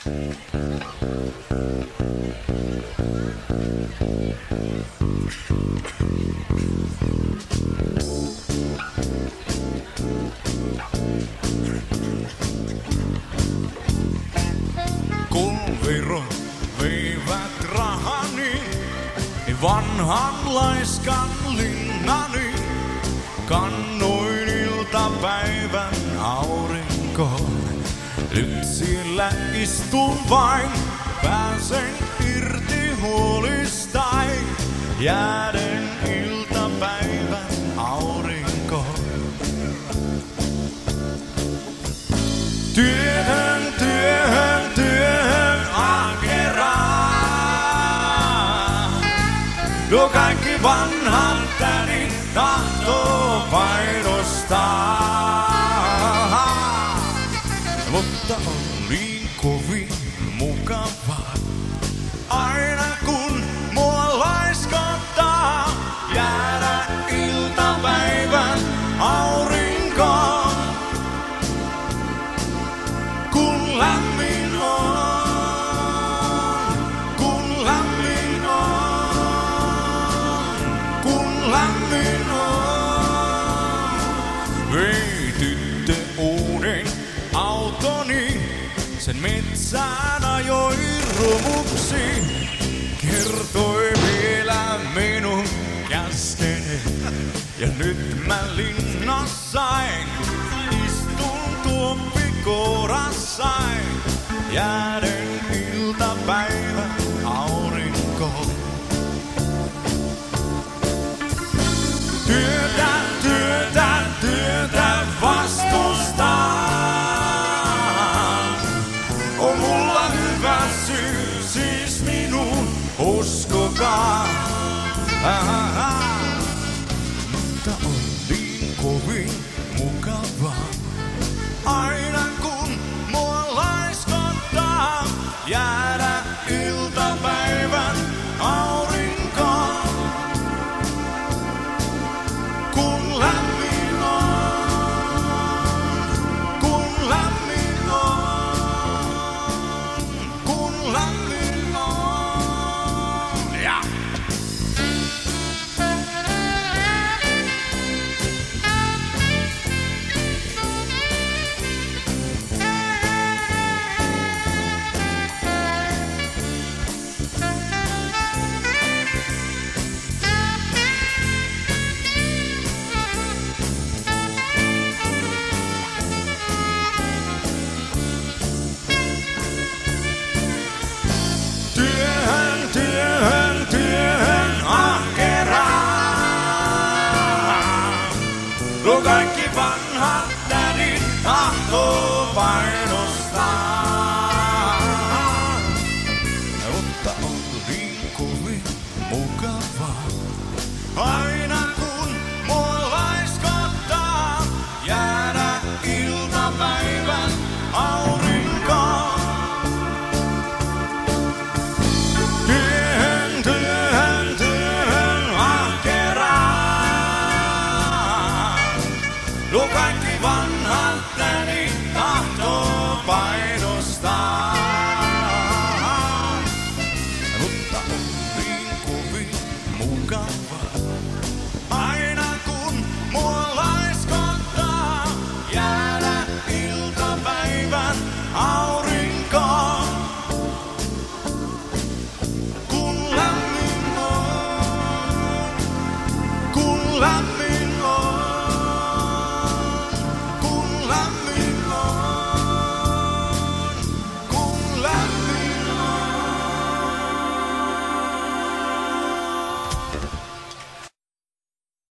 Kun virot veivät rahani, vanhan laiskan linnani, kannoin iltapäivän aurinkoon. Nyt siellä istun vain, pääsen irti huolistain, jääden iltapäivän aurinkoon. Työhön, työhön, työhön ahkeraan. No kaikki vanhat tädit tahtoo painostaa. Mutta on niin kovin mukavaa, aina kun mua laiskottaa, jäädä iltapäivän aurinkoon. Kun lämmin on, kun lämmin on, kun lämmin on. Vei tyttö uuden autoni, sen metsään ajoi romuksi. Kertoi vielä minun käskeni, ja nyt mä linnassain istun tuoppikourassain, jääden iltapäivän aurinkoon. Työtä, työtä, työtä vastustaan. On mulla hyvä syy, siis minun uskokaa. Mutta on niin kovin mukavaa, aina kun mua laiskottaa, jää